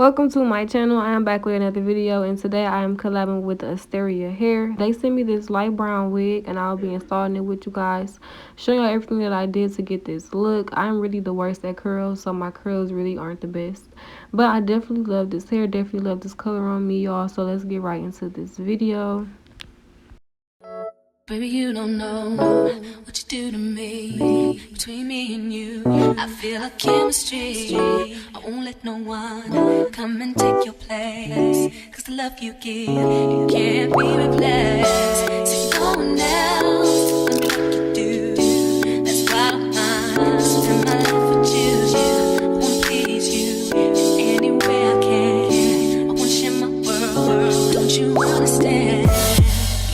Welcome to my channel. I am back with another video, and today I am collabing with Asteria hair. They sent me this light brown wig and I'll be installing it with you guys, showing you everything that I did to get this look. I'm really the worst at curls, so my curls really aren't the best, but I definitely love this hair, definitely love this color on me, y'all. So let's get right into this video. Baby, you don't know what you do to me. Between me and you, I feel a chemistry. I won't let no one come and take your place, 'cause the love you give, it can't be replaced. See, no one else will do what you do. That's why I spend my life with you. I wanna please you any way I can. I wanna share my world, don't you understand?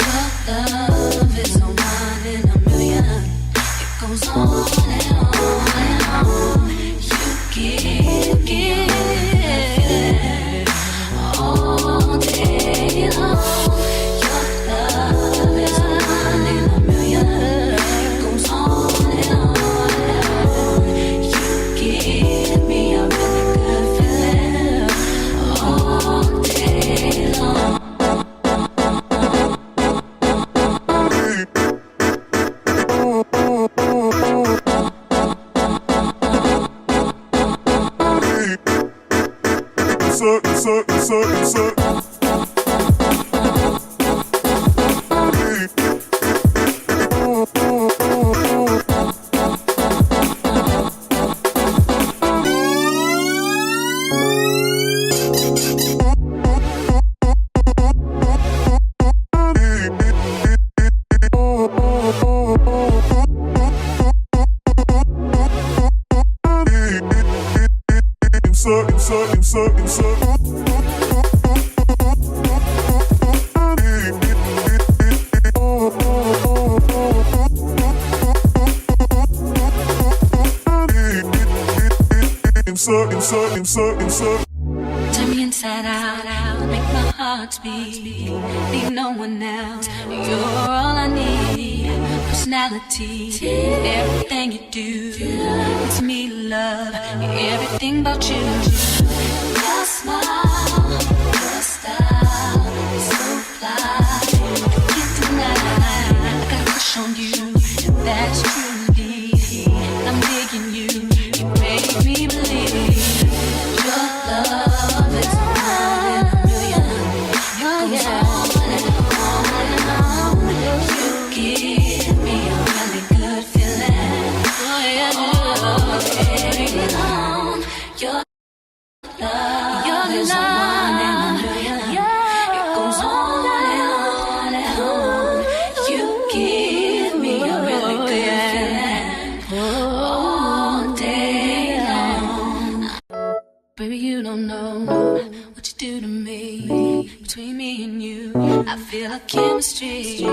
Your love is a one in a million. It goes on and on and on. You give all day long. Your love is a one in a million. It goes on and on and on. You give me a really good feeling all day long. Turn me inside out, make my heart beat. Leave no one else, you're all I need. Personality, everything you do, it's me love, everything about you. Your smile, your style, so fly, can't deny. I got a crush on you, that's truly. I'm digging you, you make me believe. Your love is one in a million. It goes on and on and on. You give me a really good feeling. Oh yeah, all day long. Your love is one in a million. It goes on and on and on. You give me a really good feeling all day long. Baby, you don't know what you do to me. Between me and you, I feel a chemistry.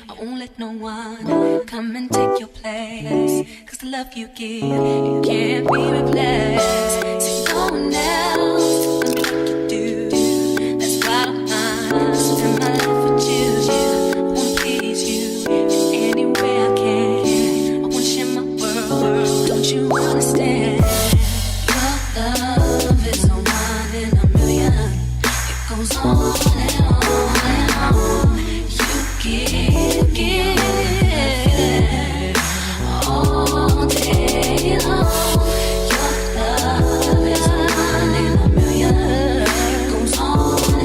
I won't let no one come and take your place, 'cause the love you give, it can't be replaced. See, no one else will do what you do. That's why I spend my life with you. I wanna please you any way I can. I wanna share my world, don't you understand? Your love is a one in a million. It goes on and on and on. You give all day long. Your love is a one in a million. It goes on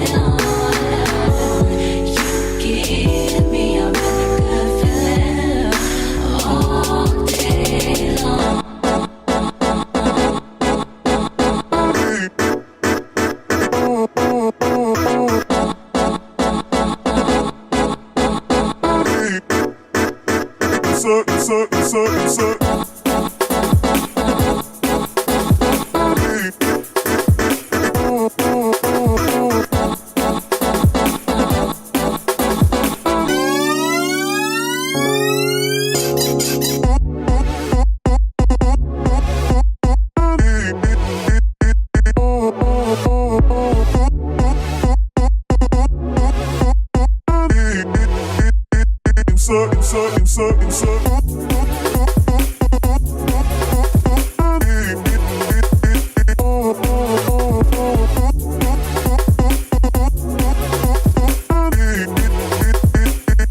and on and on. You give me a really good feeling all day long.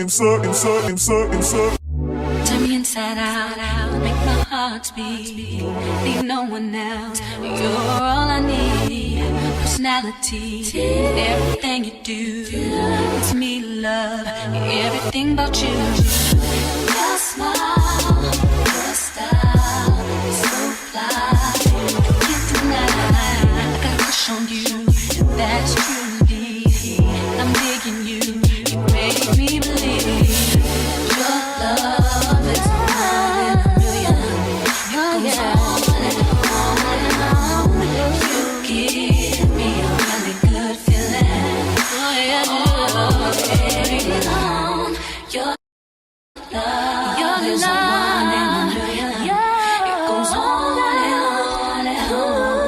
Turn me inside out, make my heart speak. Need no one else. You're all I need. Personality, everything you do. It's me, love, everything about you. Your smile, your style, so fly. Can't deny, I got a crush on you. That's true indeed. I'm digging you. You make me believe. Your love is one in a million. It goes on and on and on. You give me a really good feeling. Oh yeah, carry on. Your love is one in a million. It goes on and on and on.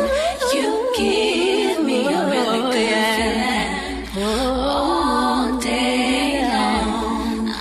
You give me a really good feeling all day long.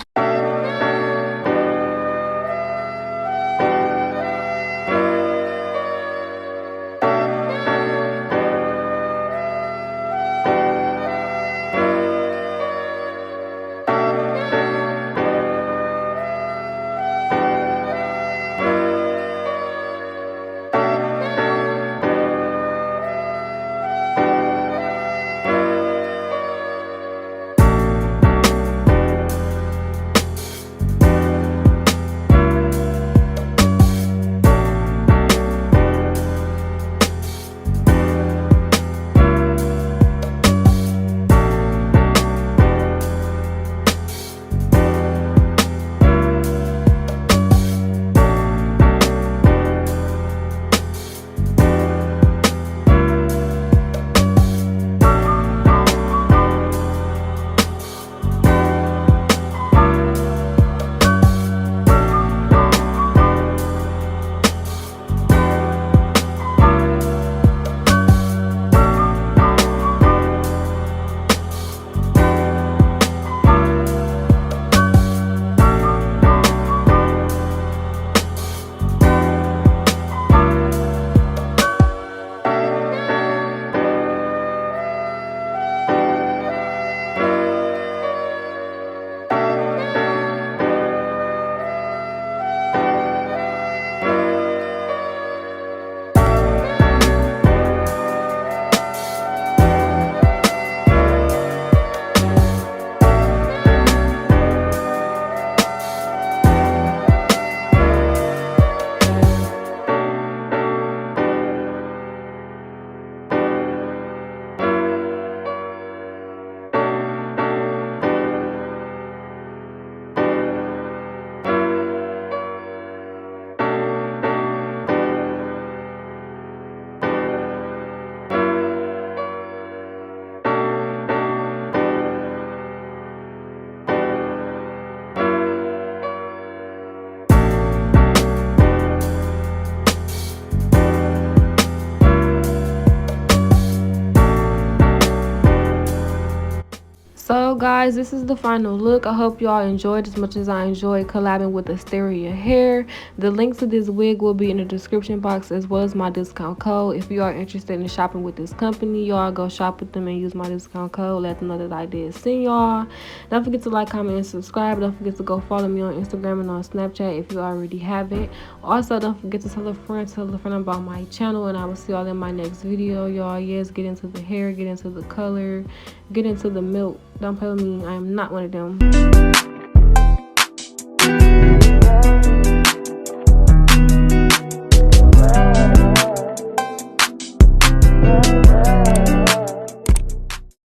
So guys, this is the final look. I hope y'all enjoyed as much as I enjoyed collabing with Asteria hair. The link to this wig will be in the description box, as well as my discount code. If you are interested in shopping with this company, y'all go shop with them and use my discount code. Let them know that I did send y'all. Don't forget to like, comment, and subscribe. Don't forget to go follow me on Instagram and on Snapchat if you already haven't. Also, don't forget to tell a friend about my channel, and I will see y'all in my next video. Y'all, yes, get into the hair, get into the color, get into the milk. Don't play with me. I am not one of them.